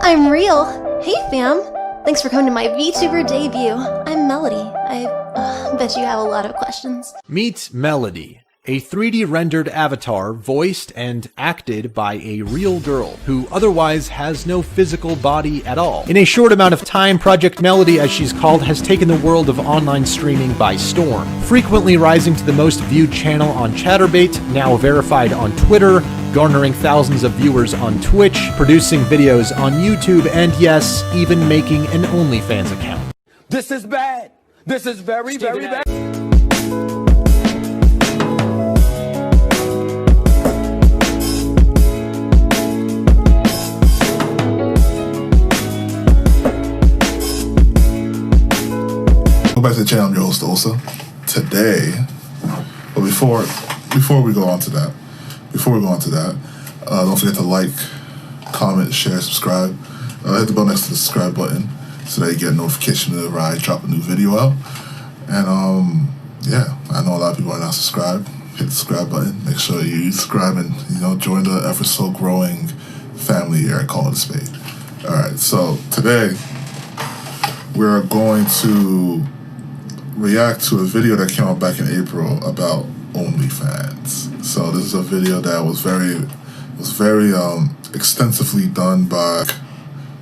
I'm real. Hey fam. Thanks for coming to my VTuber debut. I'm Melody. I bet you have a lot of questions. Meet Melody, a 3D rendered avatar voiced and acted by a real girl who otherwise has no physical body at all. In a short amount of time, Project Melody, as she's called, has taken the world of online streaming by storm, frequently rising to the most viewed channel on Chatterbait, now verified on Twitter, garnering thousands of viewers on Twitch, producing videos on YouTube, and yes, even making an OnlyFans account. This is bad. This is very, very bad. Welcome back to the channel. I'm your host, Osa. Today, but before we go on to that, don't forget to like, comment, share, subscribe. Hit the bell next to the subscribe button so that you get a notification whenever I drop a new video out. And yeah, I know a lot of people are not subscribed. Hit the subscribe button. Make sure you subscribe and join the ever so growing family here at Call It a Spade. All right, so today we're going to react to a video that came out back in April about OnlyFans. So this is a video that was very extensively done by.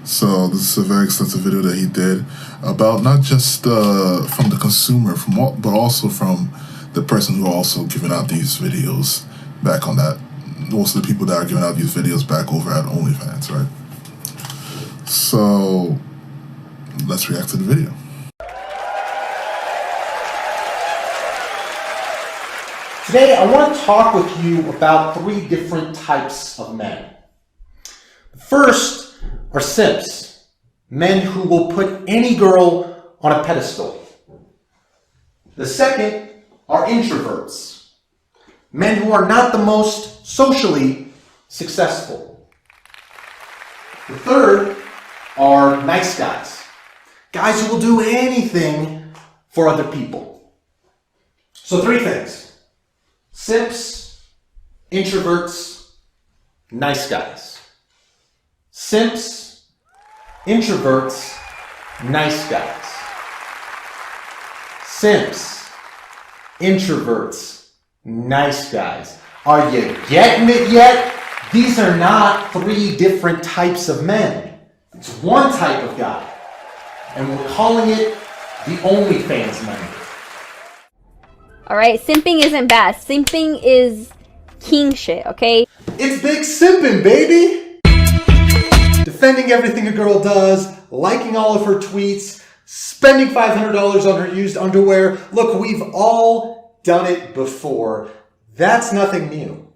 So this is a very extensive video that he did about not just from the consumer, but also from the person who also giving out these videos back on that. Most of the people that are giving out these videos back over at OnlyFans, right? So let's react to the video. Today, I want to talk with you about 3 different types of men. The first are simps, men who will put any girl on a pedestal. The second are introverts, men who are not the most socially successful. The third are nice guys, guys who will do anything for other people. So 3 things: simps, introverts, nice guys. Simps, introverts, nice guys. Simps, introverts, nice guys. Are you getting it yet? These are not 3 different types of men. It's one type of guy. And we're calling it the OnlyFans men. Alright, simping isn't bad. Simping is king shit, okay? It's big simping, baby! Defending everything a girl does, liking all of her tweets, spending $500 on her used underwear. Look, we've all done it before. That's nothing new.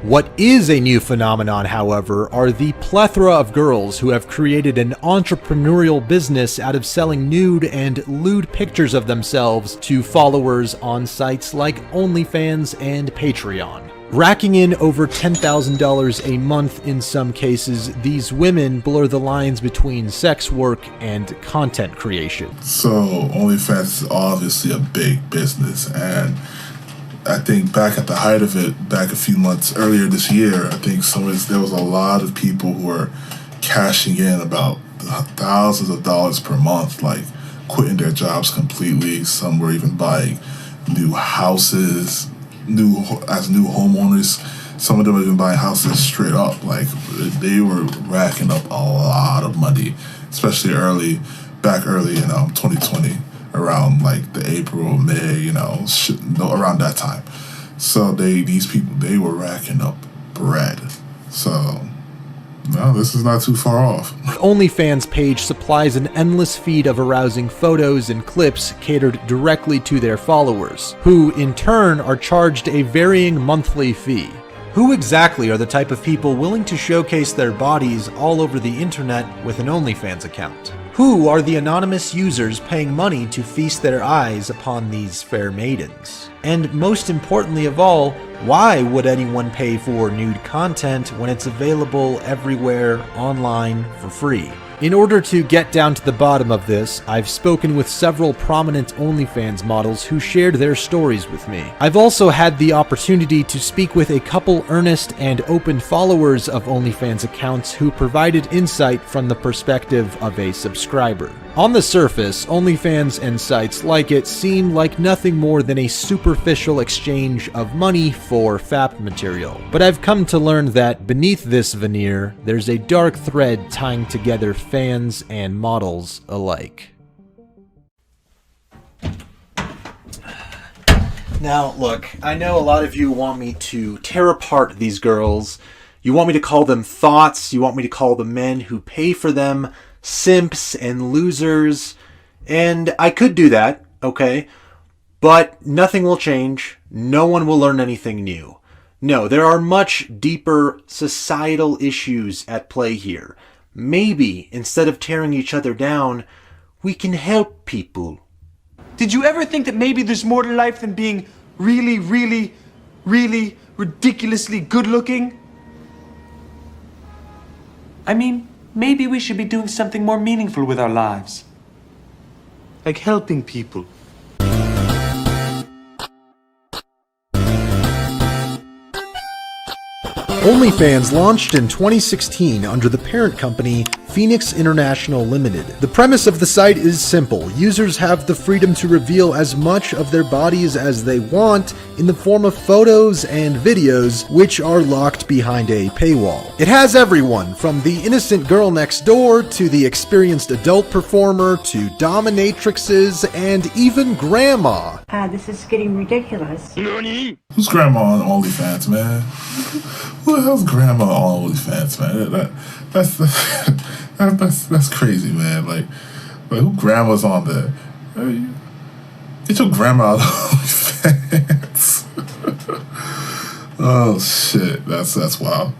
What is a new phenomenon, however, are the plethora of girls who have created an entrepreneurial business out of selling nude and lewd pictures of themselves to followers on sites like OnlyFans and Patreon. Racking in over $10,000 a month in some cases, these women blur the lines between sex work and content creation. So OnlyFans is obviously a big business, and I think back at the height of it, back a few months earlier this year, I think there was a lot of people who were cashing in about thousands of dollars per month, like quitting their jobs completely. Some were even buying new houses, as new homeowners. Some of them were even buying houses straight up. Like, they were racking up a lot of money, especially back early in 2020. Around like the April, May, around that time. So these people were racking up bread. So no, this is not too far off. OnlyFans page supplies an endless feed of arousing photos and clips catered directly to their followers, who in turn are charged a varying monthly fee. Who exactly are the type of people willing to showcase their bodies all over the internet with an OnlyFans account? Who are the anonymous users paying money to feast their eyes upon these fair maidens? And most importantly of all, why would anyone pay for nude content when it's available everywhere online for free? In order to get down to the bottom of this, I've spoken with several prominent OnlyFans models who shared their stories with me. I've also had the opportunity to speak with a couple earnest and open followers of OnlyFans accounts who provided insight from the perspective of a subscriber. On the surface, OnlyFans and sites like it seem like nothing more than a superficial exchange of money for FAP material. But I've come to learn that beneath this veneer, there's a dark thread tying together fans and models alike. Now, look, I know a lot of you want me to tear apart these girls. You want me to call them thoughts. You want me to call the men who pay for them simps and losers. And I could do that, okay? But nothing will change. No one will learn anything new. No, there are much deeper societal issues at play here. Maybe, instead of tearing each other down, we can help people. Did you ever think that maybe there's more to life than being really, really, really ridiculously good looking? I mean, maybe we should be doing something more meaningful with our lives. Like helping people. OnlyFans launched in 2016 under the parent company Phoenix International Limited. The premise of the site is simple. Users have the freedom to reveal as much of their bodies as they want in the form of photos and videos, which are locked behind a paywall. It has everyone, from the innocent girl next door to the experienced adult performer to dominatrixes and even grandma. This is getting ridiculous. Who's grandma on OnlyFans, man? Who the hell's grandma on OnlyFans, man? That's crazy, man. Like who grandma's on there? Get your grandma on OnlyFans. Oh shit, that's wild.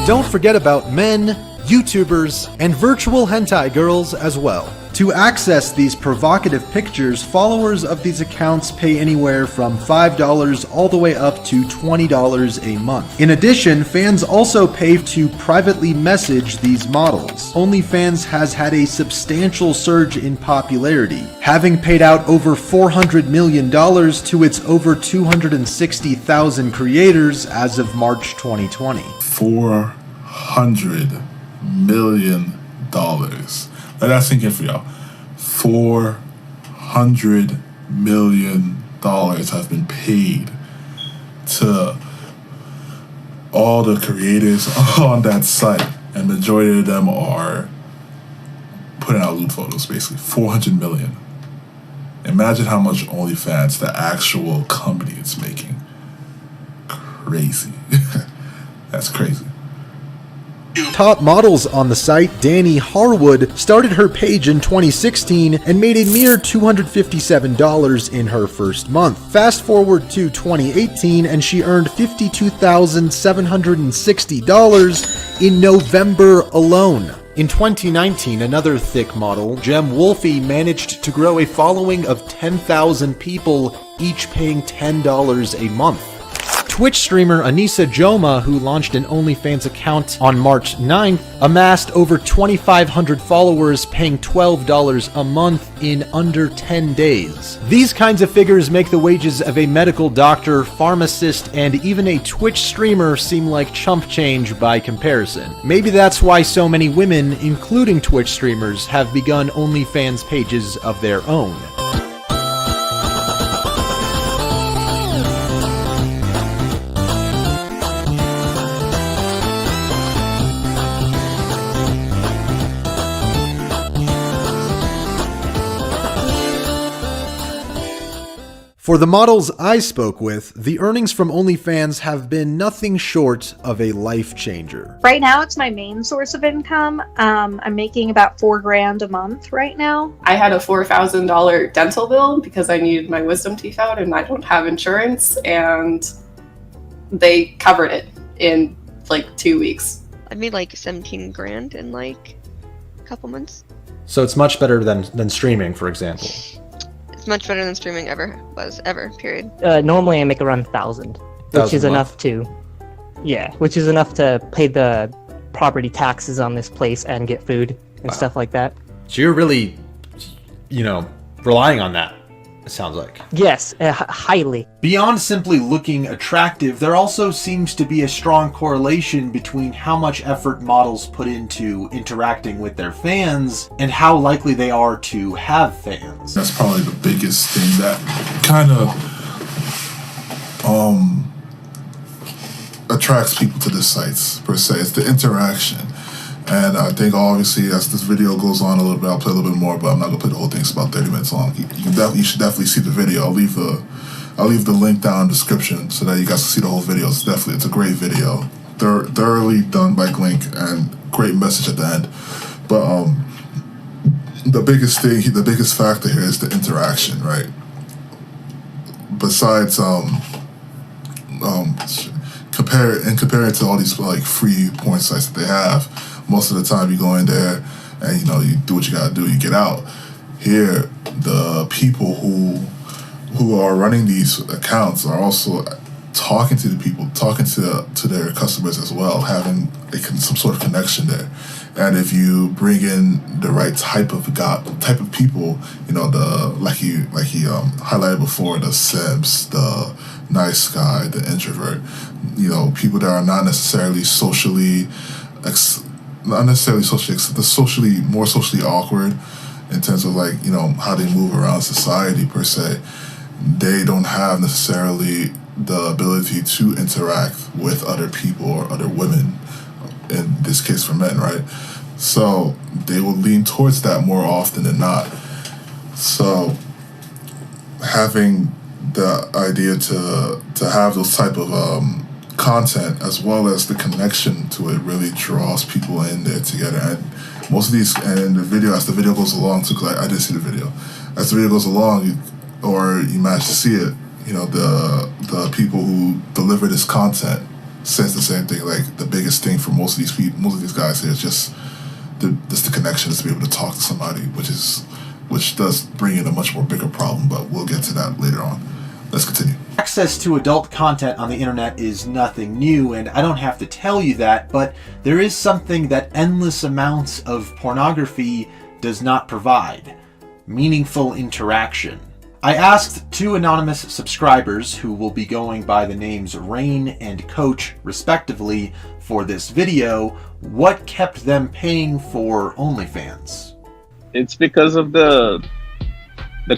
Don't forget about men, YouTubers, and virtual hentai girls as well. To access these provocative pictures, followers of these accounts pay anywhere from $5 all the way up to $20 a month. In addition, fans also pay to privately message these models. OnlyFans has had a substantial surge in popularity, having paid out over $400 million to its over 260,000 creators as of March 2020. $400 million. Let that sink in for y'all. $400 million has been paid to all the creators on that site, and majority of them are putting out lewd photos, basically. $400 million. Imagine how much OnlyFans, the actual company, is making. Crazy. That's crazy. Top models on the site, Dani Harwood, started her page in 2016 and made a mere $257 in her first month. Fast forward to 2018 and she earned $52,760 in November alone. In 2019, another thick model, Jem Wolfe, managed to grow a following of 10,000 people, each paying $10 a month. Twitch streamer Anissa Joma, who launched an OnlyFans account on March 9th, amassed over 2,500 followers, paying $12 a month in under 10 days. These kinds of figures make the wages of a medical doctor, pharmacist, and even a Twitch streamer seem like chump change by comparison. Maybe that's why so many women, including Twitch streamers, have begun OnlyFans pages of their own. For the models I spoke with, the earnings from OnlyFans have been nothing short of a life changer. Right now, it's my main source of income. I'm making about $4,000 a month right now. I had a $4,000 dental bill because I needed my wisdom teeth out and I don't have insurance, and they covered it in like 2 weeks. I made like 17 grand in like a couple months. So it's much better than streaming, for example. It's much better than streaming ever period. Normally I make around 1,000, which is enough to, which is enough to pay the property taxes on this place and get food. and stuff like that. So you're really, relying on that, it sounds like. Yes, highly. Beyond simply looking attractive, there also seems to be a strong correlation between how much effort models put into interacting with their fans and how likely they are to have fans. That's probably the biggest thing that kind of attracts people to the sites, per se. It's the interaction. And I think obviously as this video goes on a little bit, I'll play a little bit more, but I'm not gonna play the whole thing. It's about 30 minutes long. You should definitely see the video. I'll leave the link down in the description so that you guys can see the whole video. It's a great video. Thoroughly done by Glink and great message at the end. But the biggest factor here is the interaction, right? Besides compare it to all these like free porn sites that they have. Most of the time you go in there and you do what you gotta do, you get out. Here, the people who are running these accounts are also talking to the people, talking to their customers as well, having some sort of connection there. And if you bring in the right type of people, like he highlighted before, the simps, the nice guy, the introvert, people that are not necessarily more socially awkward in terms of how they move around society per se. They don't have necessarily the ability to interact with other people or other women, in this case for men, right? So they will lean towards that more often than not. So having the idea to have those type of content as well as the connection to it really draws people in there together. And most of these, and as the video goes along too, because I did see the video, as the video goes along, you manage to see it, the people who deliver this content says the same thing. Like the biggest thing for most of these guys here is just the connection, is to be able to talk to somebody, which does bring in a much more bigger problem, but we'll get to that later on. Let's continue. Access to adult content on the internet is nothing new, and I don't have to tell you that, but there is something that endless amounts of pornography does not provide: meaningful interaction. I asked 2 anonymous subscribers, who will be going by the names Rain and Coach respectively for this video, what kept them paying for OnlyFans. It's because of the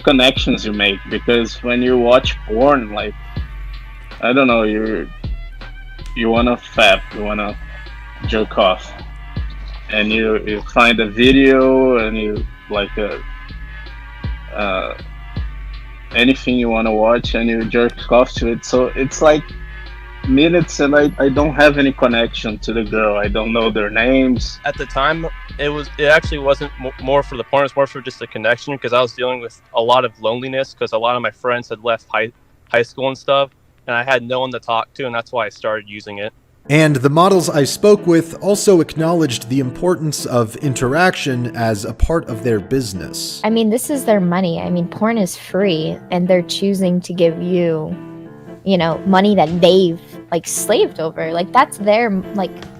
connections you make. Because when you watch porn, like, I don't know, you wanna fap, you wanna jerk off, and you find a video and you like anything you want to watch and you jerk off to it. So it's like minutes, and I don't have any connection to the girl. I don't know their names. At the time, it actually wasn't more for the porn, it's more for just the connection, because I was dealing with a lot of loneliness, because a lot of my friends had left high school and stuff, and I had no one to talk to, and that's why I started using it. And the models I spoke with also acknowledged the importance of interaction as a part of their business. I mean, this is their money. I mean, porn is free, and they're choosing to give you, money that they've slaved over. That's their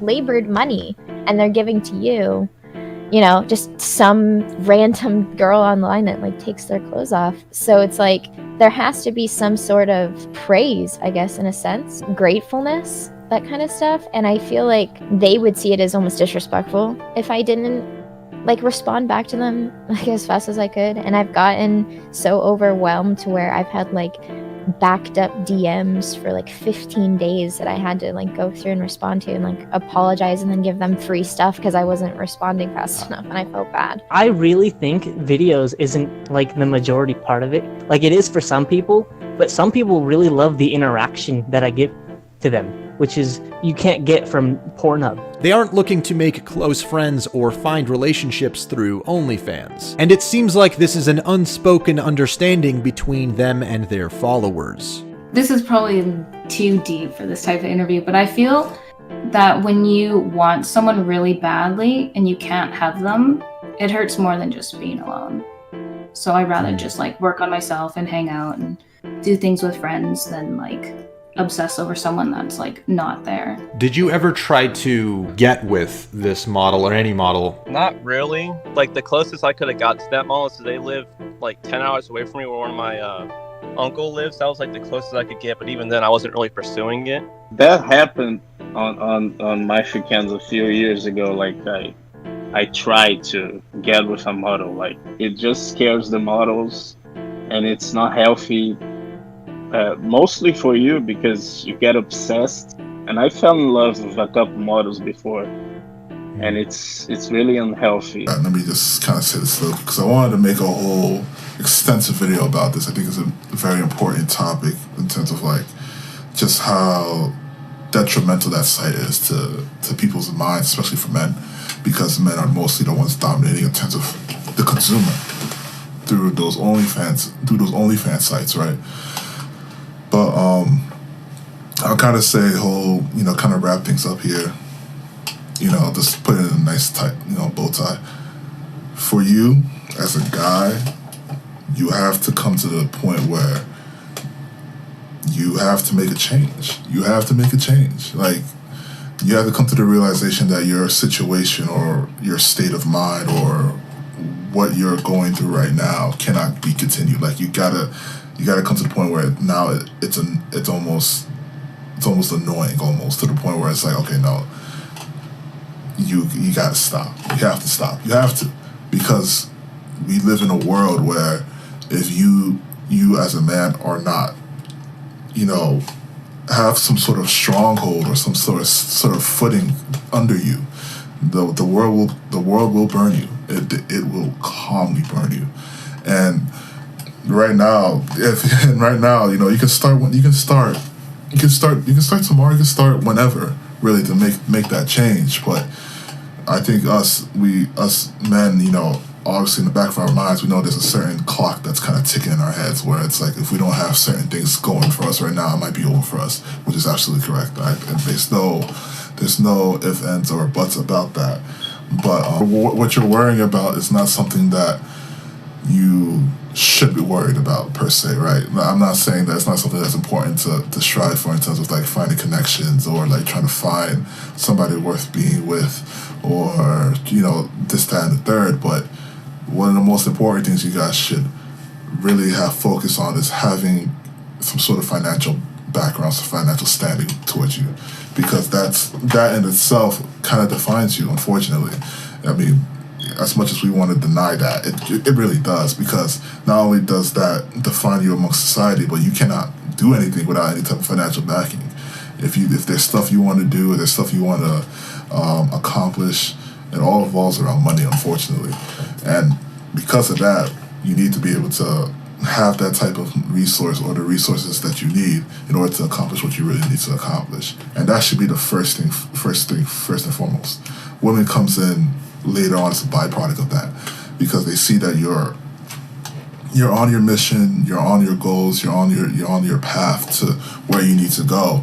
labored money, and they're giving to you, just some random girl online that takes their clothes off. So it's there has to be some sort of praise, I guess, in a sense, gratefulness, that kind of stuff. And I feel like they would see it as almost disrespectful if I didn't respond back to them as fast as I could. And I've gotten so overwhelmed to where I've had backed up DMs for 15 days that I had to go through and respond to and apologize and then give them free stuff because I wasn't responding fast enough, and I felt bad. I really think videos isn't the majority part of it. It is for some people, but some people really love the interaction that I give to them, which is you can't get from Pornhub. They aren't looking to make close friends or find relationships through OnlyFans, and it seems like this is an unspoken understanding between them and their followers. This is probably too deep for this type of interview, but I feel that when you want someone really badly and you can't have them, it hurts more than just being alone. So I'd rather just work on myself and hang out and do things with friends than obsess over someone that's like not there. Did you ever try to get with this model or any model? Not really. Like the closest I could have got to that model is they live like 10 hours away from me where one of my uncle lives. That was like the closest I could get, but even then I wasn't really pursuing it. That happened on my weekends a few years ago. Like I tried to get with a model. Like it just scares the models, and it's not healthy. Mostly for you because you get obsessed. And I fell in love with a couple models before, and it's really unhealthy. Let me just kind of say this though, because I wanted to make a whole extensive video about this. I think it's a very important topic in terms of like just how detrimental that site is to people's minds, especially for men, because men are mostly the ones dominating in terms of the consumer through those OnlyFans sites, right? But I'll kind of say kind of wrap things up here. Just put it in a nice tight, bow tie. For you, as a guy, you have to come to the point where you have to make a change. You have to make a change. Like, you have to come to the realization that your situation or your state of mind or what you're going through right now cannot be continued. Like, you gotta come to the point where now it's almost annoying, almost to the point where it's like, okay, no, you gotta stop. You have to stop. You have to, because we live in a world where if you as a man are not, have some sort of stronghold or some sort of footing under you, the world will burn you. It will calmly burn you. And right now, you can start tomorrow. You can start whenever, really, to make that change. But I think us men, obviously in the back of our minds, we know there's a certain clock that's kind of ticking in our heads where it's like, if we don't have certain things going for us right now, it might be over for us, which is absolutely correct. And there's no ifs, ands, or buts about that. But what you're worrying about is not something that you should be worried about per se, right? I'm not saying that it's not something that's important to strive for in terms of like finding connections or like trying to find somebody worth being with or this, that, and the third. But one of the most important things you guys should really have focus on is having some sort of financial background, some financial standing towards you, because that in itself kind of defines you, unfortunately. I mean, as much as we want to deny that, it really does, because not only does that define you amongst society, but you cannot do anything without any type of financial backing. If there's stuff you want to do, or there's stuff you want to accomplish, it all revolves around money, unfortunately. And because of that, you need to be able to have that type of resource or the resources that you need in order to accomplish what you really need to accomplish. And that should be the first and foremost. Women comes in later on as a byproduct of that, because they see that you're on your mission, you're on your goals, you're on your path to where you need to go,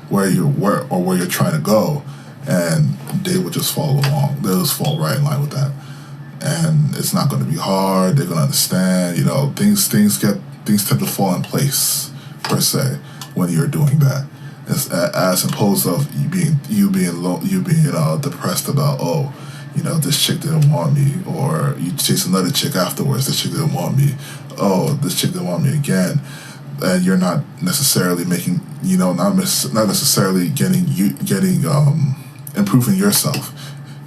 where you're trying to go, and they will just follow along. They'll just fall right in line with that. And it's not going to be hard. They're going to understand. Things tend to fall in place per se when you're doing that, as opposed of you being depressed about this chick didn't want me, or you chase another chick afterwards. This chick didn't want me. Oh, this chick didn't want me again, and you're not necessarily making not necessarily getting improving yourself.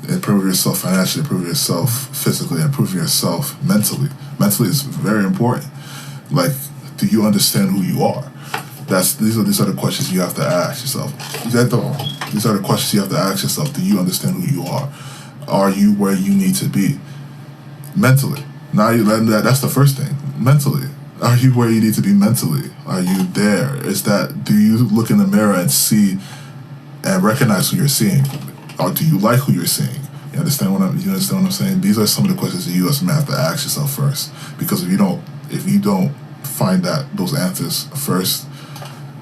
Improve yourself financially, improve yourself physically, improve yourself mentally. Mentally is very important. Like, do you understand who you are? These are the questions you have to ask yourself. These are the questions you have to ask yourself. Do you understand who you are? Are you where you need to be? Mentally. That's the first thing. Mentally. Are you where you need to be mentally? Are you there? Do you look in the mirror and see and recognize who you're seeing? Or do you like who you're seeing? You understand what I'm saying? These are some of the questions that you as a man have to ask yourself first. Because if you don't find those answers first,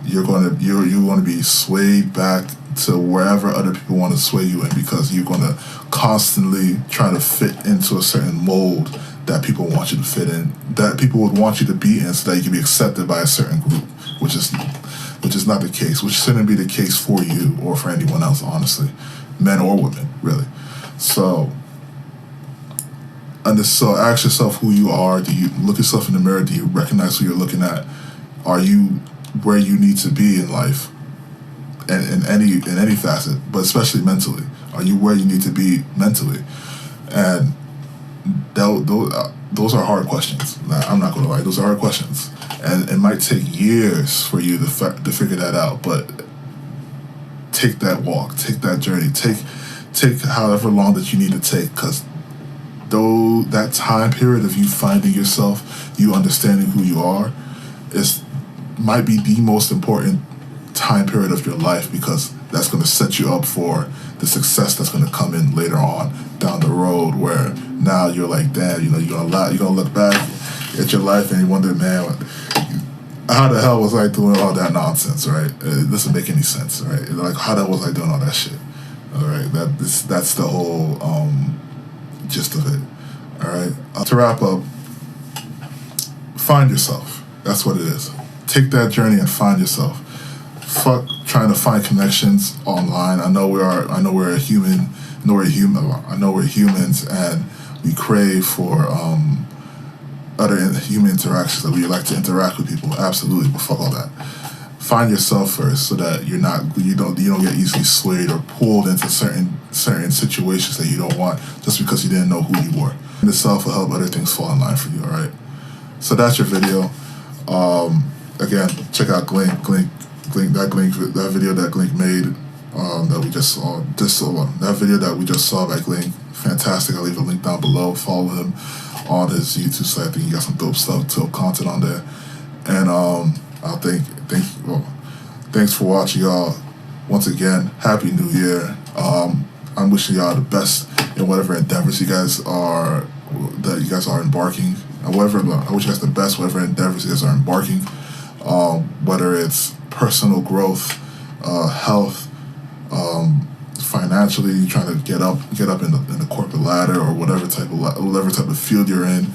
you're going to be swayed back to wherever other people want to sway you in, because you're going to constantly try to fit into a certain mold that people want you to fit in, that people would want you to be in, so that you can be accepted by a certain group, which is which is not the case, which shouldn't be the case for you or for anyone else, honestly, men or women, really. So ask yourself who you are. Do you look yourself in the mirror? Do you recognize who you're looking at? Are you where you need to be in life, and in any facet, but especially mentally? Are you where you need to be mentally? And those are hard questions. I'm not gonna lie, those are hard questions, and it might take years for you to figure that out. But take that walk, take that journey, take however long that you need to take, because though that time period of you finding yourself, you understanding who you are, might be the most important time period of your life, because that's going to set you up for the success that's going to come in later on down the road, where now you're like, damn, you're gonna look back at your life and you wonder, man, how the hell was I doing all that nonsense, right? It doesn't make any sense, right? Like, how the hell was I doing all that shit? All right, that's the whole gist of it. All right, to wrap up, find yourself. That's what it is. Take that journey and find yourself. Fuck trying to find connections online. I know we're human. I know we're humans, and we crave for other human interactions, that we like to interact with people. Absolutely, but fuck all that. Find yourself first, so that you don't get easily swayed or pulled into certain situations that you don't want just because you didn't know who you were. And yourself will help other things fall in line for you. All right. So that's your video. Again, check out Glink. That video that Glink made, that we just saw. That video that we just saw by Glink, fantastic. I'll leave a link down below. Follow him on his YouTube site. I think he got some dope stuff, dope content on there. And thanks for watching, y'all. Once again, Happy New Year. I'm wishing y'all the best in whatever endeavors you guys are embarking. I wish you guys the best whatever endeavors you guys are embarking. Whether it's personal growth, health, financially, trying to get up in the corporate ladder, or whatever type of field you're in,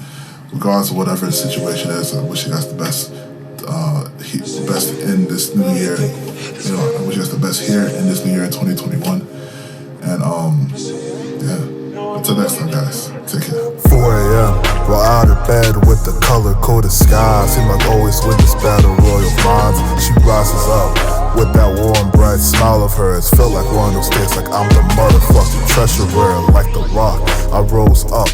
regardless of whatever the situation is. I wish you guys the best in this new year. I wish you guys the best here in this new year in 2021. And until next time, guys, take care. 4 a.m. We're out of bed with the color-coded skies. Seem like always with this battle royal minds. She rises up with that warm, bright smile of hers. Felt like one of those days, like I'm the motherfucking treasurer. Like The Rock, I rose up.